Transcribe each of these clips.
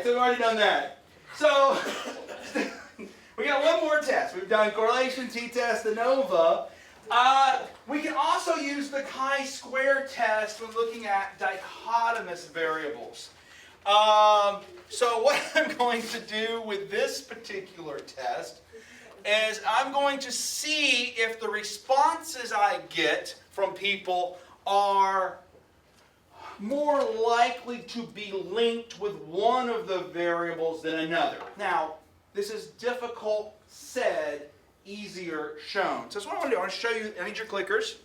so we've already done that. So we got one more test. We've done correlation, t-test, ANOVA. We can also use the chi-square test when looking at dichotomous variables. So what I'm going to do with this particular test is I'm going to see if the responses I get from people are more likely to be linked with one of the variables than another. Now, this is difficult said, easier shown. So that's what I want to do. I want to show you, I need your clickers.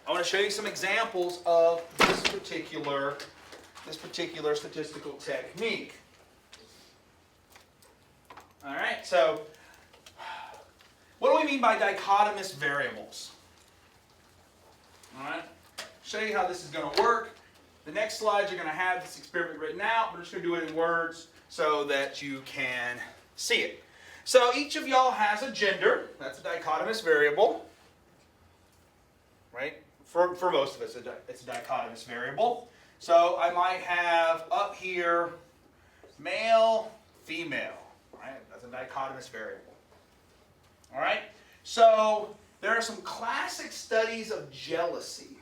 I want to show you some examples of this particular statistical technique. All right, so what do we mean by dichotomous variables? All right, show you how this is going to work. The next slide, you're going to have this experiment written out. We're just going to do it in words so that you can see it. So each of y'all has a gender. That's a dichotomous variable, right? For most of us, it's a dichotomous variable. So I might have up here male, female, right? That's a dichotomous variable. All right? So there are some classic studies of jealousy,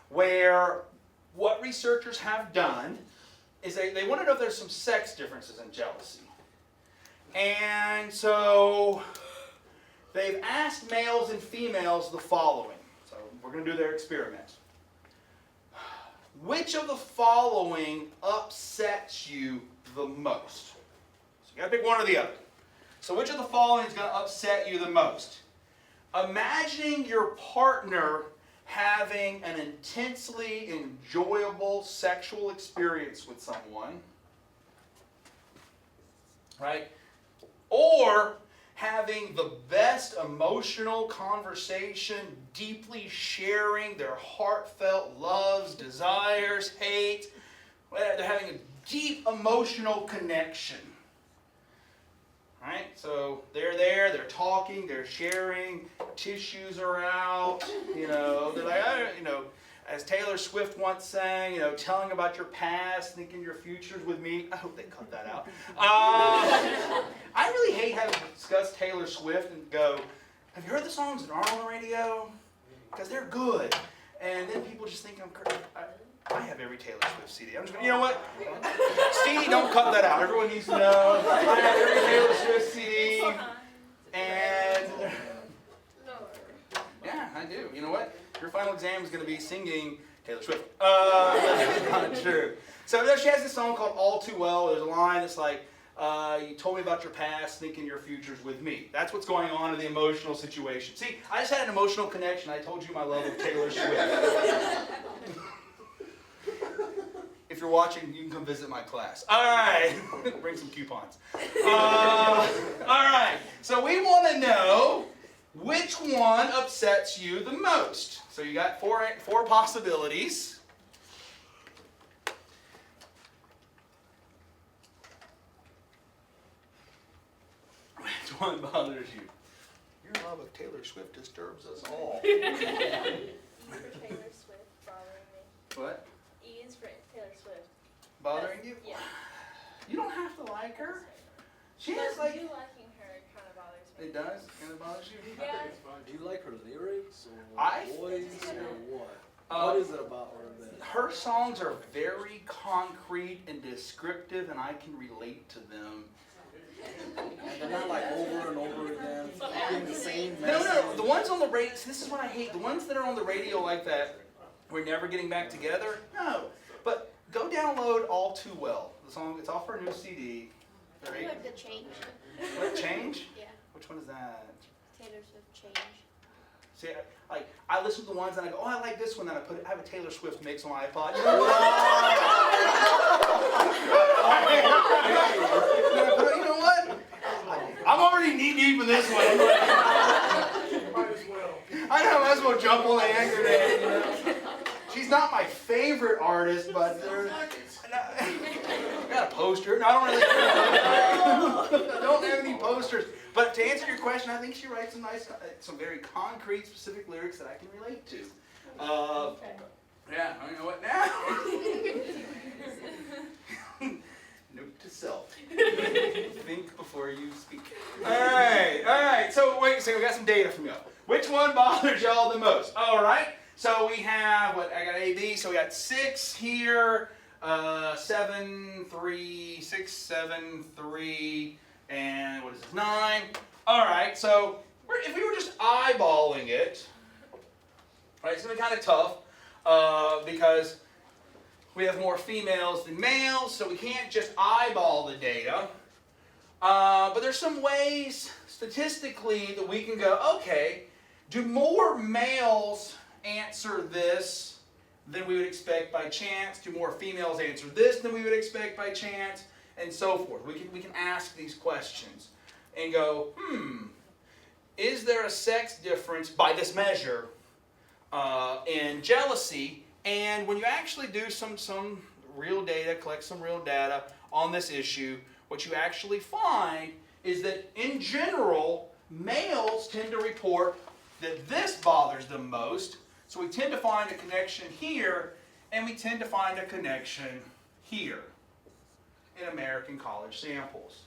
where what researchers have done is they want to know if there's some sex differences in jealousy. And so they've asked males and females the following. So we're going to do their experiment. Which of the following upsets you the most? So you got to pick one or the other. So which of the following is going to upset you the most? Imagining your partner having an intensely enjoyable sexual experience with someone, right? Or having the best emotional conversation, deeply sharing their heartfelt loves, desires, hate. They're having a deep emotional connection. Right? So they're there, they're talking, they're sharing, tissues are out, they're like, as Taylor Swift once sang, telling about your past, thinking your future's with me. I hope they cut that out. I really hate having to discuss Taylor Swift and go, have you heard the songs that aren't on the radio? Because they're good. And then people just think I'm crazy. I have every Taylor Swift CD. I'm just going, you know what? Stevie, don't cut that out. Everyone needs to know. I have every Taylor Swift CD. And yeah, I do. You know what? Your final exam is going to be singing Taylor Swift. That's not true. So she has this song called All Too Well. There's a line that's like, you told me about your past, thinking your future's with me. That's what's going on in the emotional situation. See, I just had an emotional connection. I told you my love of Taylor Swift. If you're watching, you can come visit my class. All right. Bring some coupons. All right. So we want to know which one upsets you the most. So you got four possibilities. Which one bothers you? Your love of Taylor Swift disturbs us all. For Taylor Swift bothering me. What? E is for Taylor Swift. Bothering you? Yeah. You don't have to like her. She But has like... you liking her kind of bothers me. It does? Kind of bothers you? Yeah. Do you like her lyrics or I- voice or what? What is it about her that? Her songs are very concrete and descriptive, and I can relate to them. And they're not like over and over again, being the same No, message. the ones on the radio, this is what I hate. The ones that are on the radio like that, we're never getting back together. No. But go download All Too Well. The song, it's off her new CD. I like the change. What, Change? Yeah. Which one is that? Taylor Swift change. See, I listen to the ones and I go, oh, I like this one. Then I have a Taylor Swift mix on my iPod. You know what? I'm already knee deep in this one. Might as well. I know, I might as well jump on the hand grenade. She's not my favorite artist, but there's... I got a poster. No, I don't have any posters. But to answer your question, I think she writes some very concrete, specific lyrics that I can relate to. Okay. Yeah, I know what now. Note to self. Think before you speak. All right. So wait, so we got some data from y'all. Which one bothers y'all the most? All right. So we have what I got A, B. So we got 6 here, 7, 3, 6, 7, 3, and what is this? 9. All right. So if we were just eyeballing it, right, it's gonna be kind of tough because we have more females than males, so we can't just eyeball the data. But there's some ways statistically that we can go, okay, do more males answer this than we would expect by chance? Do more females answer this than we would expect by chance? And so forth. We can ask these questions and go, is there a sex difference by this measure in jealousy? And when you actually do some real data, collect some real data on this issue, what you actually find is that in general, males tend to report that this bothers them most. So we tend to find a connection here, and we tend to find a connection here in American college samples.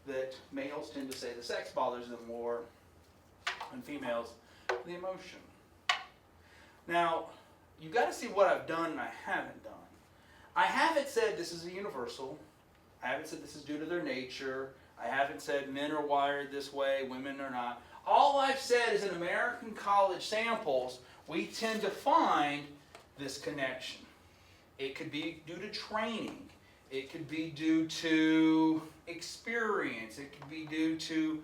That males tend to say the sex bothers them more than females, the emotion. Now, you've got to see what I've done and I haven't done. I haven't said this is a universal. I haven't said this is due to their nature. I haven't said men are wired this way, women are not. All I've said is in American college samples, we tend to find this connection. It could be due to training. It could be due to experience. It could be due to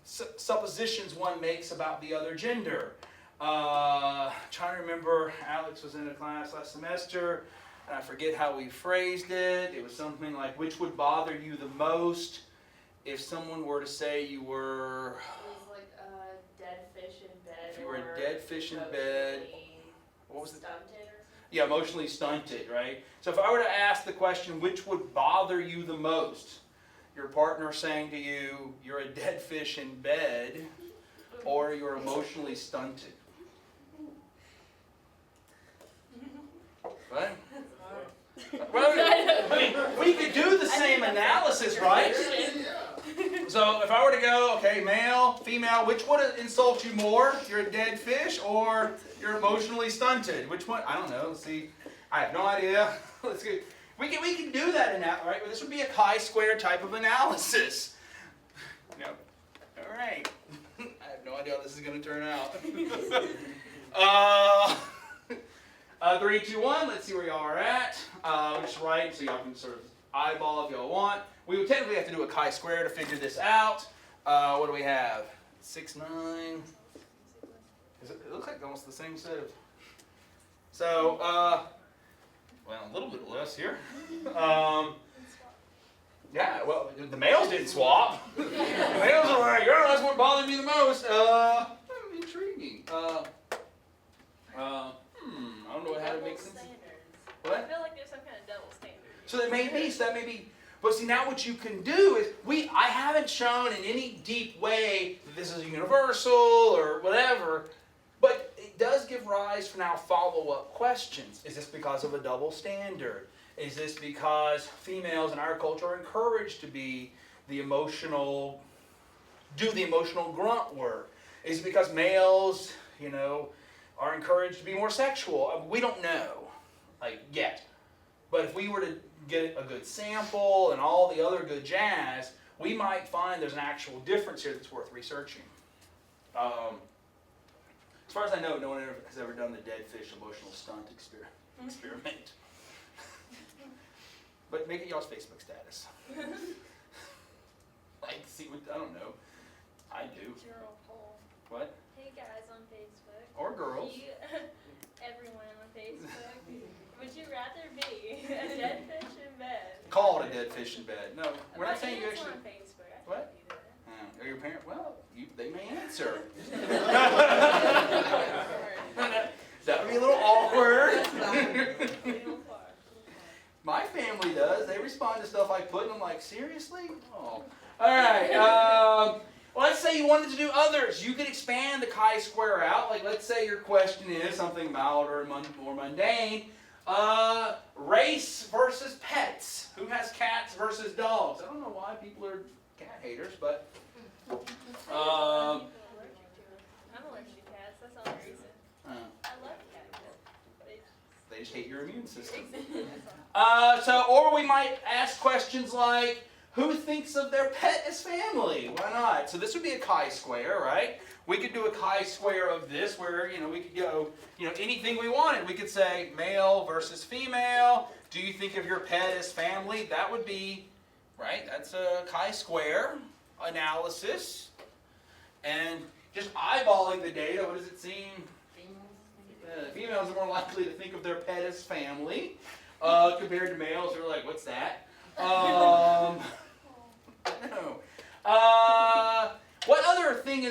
suppositions one makes about the other gender. Trying to remember, Alex was in a class last semester, and I forget how we phrased it. It was something like, which would bother you the most if someone were to say you were... It was like a dead fish in bed. If you were a dead fish in bed... What was it? Stunted or something? Yeah, emotionally stunted, right? So if I were to ask the question, which would bother you the most? Your partner saying to you, you're a dead fish in bed, or you're emotionally stunted. Right? Well, I mean, we could do the same analysis, right? So if I were to go, okay, male, female, which would insult you more? You're a dead fish or you're emotionally stunted? Which one? I don't know. Let's see. I have no idea. Let's get. We can do that in that, right? This would be a chi-square type of analysis. No. All right. I have no idea how this is going to turn out. 3, 2, 1. Let's see where y'all are at. We'll just write so y'all can sort of eyeball if y'all want. We would technically have to do a chi-square to figure this out. What do we have? 6, 9. It looks like almost the same set of. So, well, a little bit less here. Yeah, well, the males didn't swap. The males are like, yeah, that's what bothered me the most. Intriguing. I don't know how to make sense. What? I feel like there's some kind of double standard. So that may be, but see, now what you can do is, I haven't shown in any deep way that this is universal or whatever, but it does give rise for now follow-up questions. Is this because of a double standard? Is this because females in our culture are encouraged to be do the emotional grunt work? Is it because males, are encouraged to be more sexual? We don't know, yet. But if we were to get a good sample and all the other good jazz, we might find there's an actual difference here that's worth researching. As far as I know, no one has ever done the dead fish emotional stunt experiment. But make it y'all's Facebook status. See what, I don't know. I do. General poll. What? Hey guys on Facebook. Or girls. Everyone on Facebook. Would you rather be a dead fish in bed? Call it a dead fish in bed. No, we're not saying you It's actually. on Facebook. I What? can't do that. Are your parents? Well, they may answer. That would be a little awkward. Little far. My family does. They respond to stuff I put, and I'm like, seriously? Oh. All right. Let's say you wanted to do others. You could expand the chi-square out. Like, let's say your question is something milder and more mundane. Race versus pets. Who has cats versus dogs? I don't know why people are cat haters, but I'm allergic to cats. That's the only reason. I love cats. They just hate your immune system. That's Or we might ask questions like, who thinks of their pet as family? Why not? So this would be a chi-square, right? We could do a chi-square of this where, we could go, anything we wanted. We could say male versus female. Do you think of your pet as family? That would be, right? That's a chi-square analysis. And just eyeballing the data, what does it seem? Females are more likely to think of their pet as family compared to males who are like, what's that? No. What other thing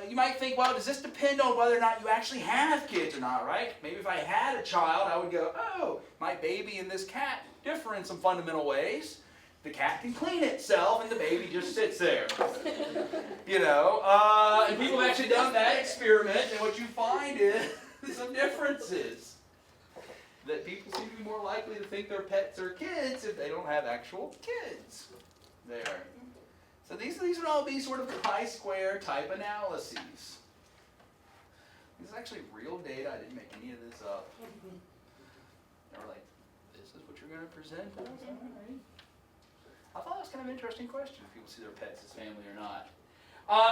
you might think, well, does this depend on whether or not you actually have kids or not, right? Maybe if I had a child, I would go, oh, my baby and this cat differ in some fundamental ways. The cat can clean itself and the baby just sits there. And people have actually done that experiment, and what you find is some differences. That people seem to be more likely to think their pets are kids if they don't have actual kids there. So these would all be sort of chi-square type analyses. This is actually real data. I didn't make any of this up. They were like, this is what you're going to present to us? All right. I thought that was kind of an interesting question if people see their pets as family or not.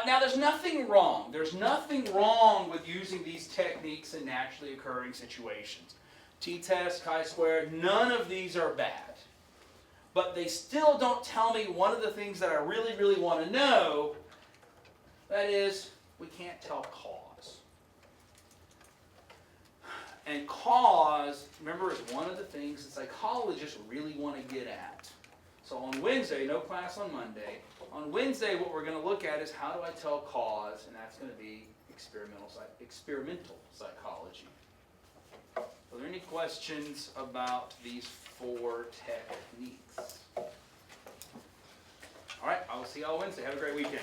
Now, there's nothing wrong. There's nothing wrong with using these techniques in naturally occurring situations. T-test, chi-square, none of these are bad. But they still don't tell me one of the things that I really, really want to know. That is, we can't tell cause. And cause, remember, is one of the things that psychologists really want to get at. So on Wednesday, no class on Monday. On Wednesday, what we're going to look at is how do I tell cause, and that's going to be experimental psychology. Are there any questions about these 4 techniques? All right, I will see y'all Wednesday. Have a great weekend.